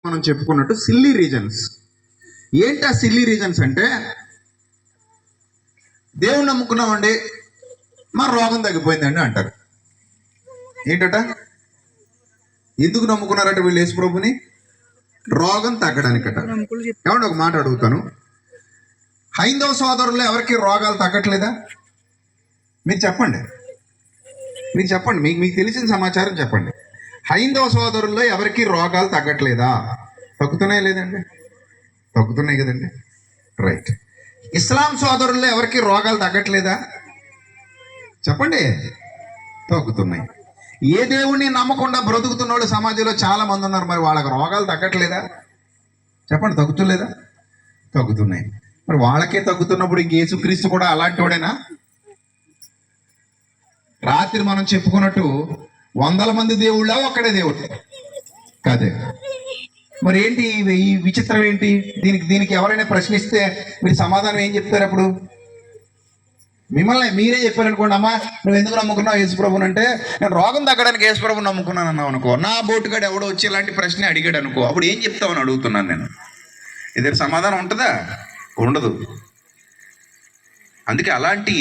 మనం చెప్పుకున్నట్టు silly reasons. ఏంటి ఆ సిల్లీ రీజన్స్ అంటే, దేవుని నమ్ముకున్నామండి, మా రోగం తగ్గిపోయిందండి అంటారు. ఏంటట? ఎందుకు నమ్ముకున్నారట వీళ్ళు యేసు ప్రభుని? రోగం తగ్గడానికట. ఏమంటే ఒక మాట అడుగుతాను, హైందవ సోదరుల్లో ఎవరికి రోగాలు తగ్గట్లేదా? మీరు చెప్పండి, మీరు చెప్పండి, మీకు తెలిసిన సమాచారం చెప్పండి. హైందవ సోదరుల్లో ఎవరికి రోగాలు తగ్గట్లేదా? తగ్గుతున్నాయి లేదండి? తగ్గుతున్నాయి కదండి. రైట్. ఇస్లాం సోదరుల్లో ఎవరికి రోగాలు తగ్గట్లేదా? చెప్పండి. తగ్గుతున్నాయి. ఏ దేవుణ్ణి నమ్మకుండా బ్రతుకుతున్న వాళ్ళు సమాజంలో చాలా మంది ఉన్నారు, మరి వాళ్ళకి రోగాలు తగ్గట్లేదా? చెప్పండి. తగ్గుతులేదా? తగ్గుతున్నాయి. మరి వాళ్ళకే తగ్గుతున్నప్పుడు ఇంక యేసుక్రీస్తు కూడా అలాంటి వాడేనా? రాత్రి మనం చెప్పుకున్నట్టు 100 మంది దేవుళ్ళ ఒక్కడే దేవుడు కాదే. మరి ఏంటి ఈ విచిత్రం ఏంటి? దీనికి ఎవరైనా ప్రశ్నిస్తే మీరు సమాధానం ఏం చెప్తారు? అప్పుడు మిమ్మల్ని మీరే చెప్పారనుకోండి, అమ్మా నువ్వు ఎందుకు నమ్ముకున్నావు యేసుప్రభుని అంటే, నేను రోగం తగ్గడానికి యేసుప్రభుని నమ్ముకున్నాను అన్నావు అనుకో, నా బోటుగాడు ఎవడో వచ్చి ఇలాంటి ప్రశ్న అడిగాడు అనుకో, అప్పుడు ఏం చెప్తావని అడుగుతున్నాను నేను. ఇదే సమాధానం ఉంటుందా? ఉండదు. అందుకే అలాంటి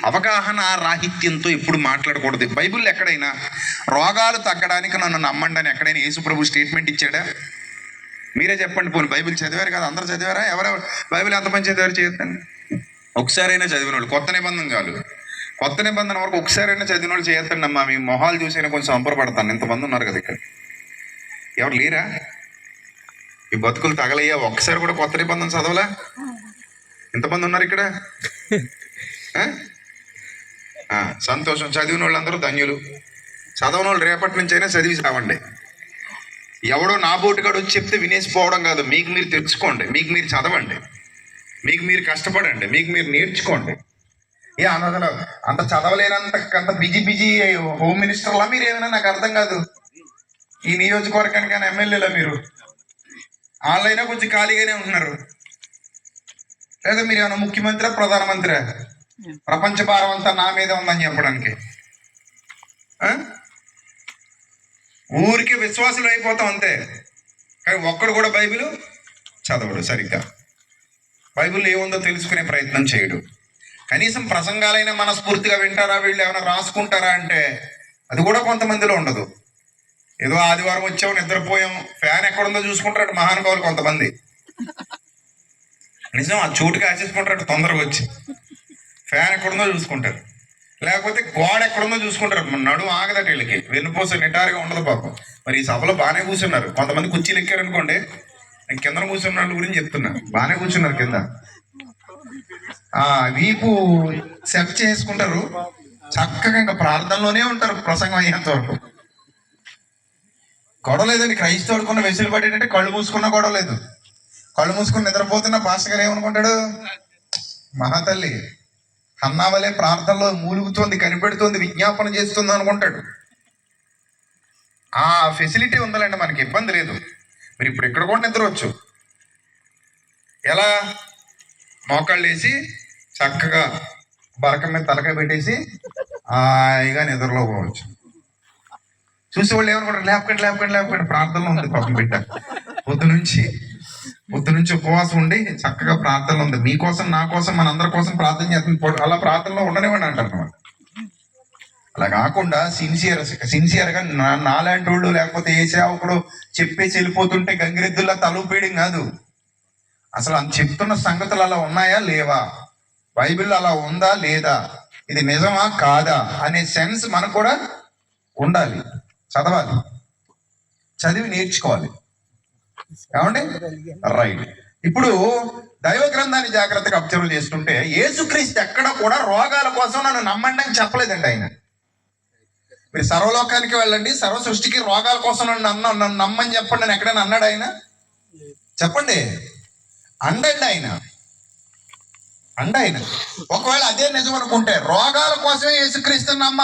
అవగాహన రాహిత్యంతో ఎప్పుడు మాట్లాడకూడదు. బైబిల్లో ఎక్కడైనా రోగాలు తగ్గడానికి నన్ను నమ్మండి అని ఎక్కడైనా యేసుప్రభు స్టేట్మెంట్ ఇచ్చాడా? మీరే చెప్పండి. పోనీ బైబిల్ చదివారు కదా, అందరూ చదివారా? ఎవరెవరు బైబిల్ ఎంతమంది చదివారు చేయొద్దండి. ఒకసారైనా చదివిన వాళ్ళు, కొత్త నిబంధన చాలు, కొత్త నిబంధన వరకు ఒకసారైనా చదివిన వాళ్ళు చేయొద్దండి అమ్మా. మీ మొహాలు చూసైనా కొంచెం సంపరపడతాను. ఇంతమంది ఉన్నారు కదా ఇక్కడ, ఎవరు లేరా? ఈ బతుకులు తగలయ్యా, ఒక్కసారి కూడా కొత్త నిబంధన చదవలా? ఇంతమంది ఉన్నారు ఇక్కడ. సంతోషం. చదివిన వాళ్ళందరూ ధన్యులు. చదవని వాళ్ళు రేపటి నుంచి అయినా చదివి సావండి. ఎవడో నా బోటుగాడు వచ్చి చెప్తే వినేసిపోవడం కాదు. మీకు మీరు తెచ్చుకోండి, మీకు మీరు చదవండి, మీకు మీరు కష్టపడండి, మీకు మీరు నేర్చుకోండి. అంత చదవలేనంత బిజీ హోమ్ మినిస్టర్లా మీరు? ఏమైనా నాకు అర్థం కాదు. ఈ నియోజకవర్గానికి ఎమ్మెల్యేలా మీరు? వాళ్ళైనా కొంచెం ఖాళీగానే ఉంటున్నారు. లేదా మీరు ఏమైనా ముఖ్యమంత్రి, ప్రధానమంత్రి? ప్రపంచ భారం అంతా నా మీద ఉందని చెప్పడానికి ఊరికి విశ్వాసులు అయిపోతాం అంతే. కానీ ఒక్కడు కూడా బైబిల్ చదవడు సరిగ్గా. బైబిల్ ఏముందో తెలుసుకునే ప్రయత్నం చేయడు. కనీసం ప్రసంగాలైనా మనస్ఫూర్తిగా వింటారా? వీళ్ళు ఏమైనా రాసుకుంటారా అంటే అది కూడా కొంతమందిలో ఉండదు. ఏదో ఆదివారం వచ్చాము, నిద్రపోయాం, ఫ్యాన్ ఎక్కడుందో చూసుకుంటారు మహానుభావులు కొంతమంది. నిజం, ఆ చోటుకి ఆశించుకుంటారు. తొందరగా వచ్చి ఫ్యాన్ ఎక్కడుందో చూసుకుంటారు, లేకపోతే గోడ ఎక్కడుందో చూసుకుంటారు. నడుము ఆగదట వీళ్ళకి, వెన్నుపోస నిటారుగా ఉండదు పాపం. మరి ఈ సభలో బాగానే కూర్చున్నారు. కొంతమంది కుర్చీలు ఎక్కారనుకోండి, నేను కింద కూర్చున్న వాళ్ళ గురించి చెప్తున్నా, బాగానే కూర్చున్నారు కింద. వీపు సెట్ చేసుకుంటారు, చక్కగా ఇంకా ప్రార్థనలోనే ఉంటారు ప్రసంగం అయ్యేంత వరకు. గొడవ లేదండి. క్రైస్తవుడుకున్న వెసులు పడేటంటే కళ్ళు మూసుకున్న గొడవ లేదు. కళ్ళు మూసుకుని నిద్రపోతున్న పాస్టర్ గారు ఏమనుకుంటాడు? మహాతల్లి హన్నావలే ప్రార్థనలో మూలుగుతోంది, కనిపెడుతోంది, విజ్ఞాపన చేస్తుంది అనుకుంటాడు. ఆ ఫెసిలిటీ ఉండాలండి, మనకి ఇబ్బంది లేదు. మీరు ఇప్పుడు ఇక్కడ కూడా నిద్రవచ్చు. ఎలా? మోకాళ్ళు వేసి చక్కగా బరకం మీద తలకాయ పెట్టేసి హాయిగా నిద్రలో పోవచ్చు. చూసేవాళ్ళు ఏమనుకుంటారు? లేపకండి ప్రార్థనలో ఉంది పాపం బిడ్డ. పొద్దు నుంచి ఉపవాసం ఉండి చక్కగా ప్రార్థనలో ఉంది. మీకోసం, నా కోసం, మనందరి కోసం ప్రార్థన చేస్తుంది. అలా ప్రార్థనలో ఉండనివ్వండి అంటారు అన్నమాట. అలా కాకుండా సిన్సియర్గా నాలాంటి వాళ్ళు, లేకపోతే ఏ సేవకుడు చెప్పేసి వెళ్ళిపోతుంటే గంగిరెద్దుల్లా తలూపేయడం కాదు. అసలు చెప్తున్న సంగతులు అలా ఉన్నాయా లేవా? బైబిల్ అలా ఉందా లేదా? ఇది నిజమా కాదా అనే సెన్స్ మనకు కూడా ఉండాలి. చదవాలి, చదివి నేర్చుకోవాలి. ఏమండి? రైట్. ఇప్పుడు దైవ గ్రంథాన్ని జాగ్రత్తగా అబ్జర్వ్ చేస్తుంటే యేసుక్రీస్తు ఎక్కడ కూడా రోగాల కోసం నన్ను నమ్మండి అని చెప్పలేదండి ఆయన. మీరు సర్వలోకానికి వెళ్ళండి, సర్వ సృష్టికి రోగాల కోసం నన్ను నమ్మని చెప్పండి అని ఎక్కడైనా అన్నాడు ఆయన? చెప్పండి. అండండి ఆయన. ఒకవేళ అదే నిజం అనుకుంటే రోగాల కోసమే యేసుక్రీస్తు నమ్మ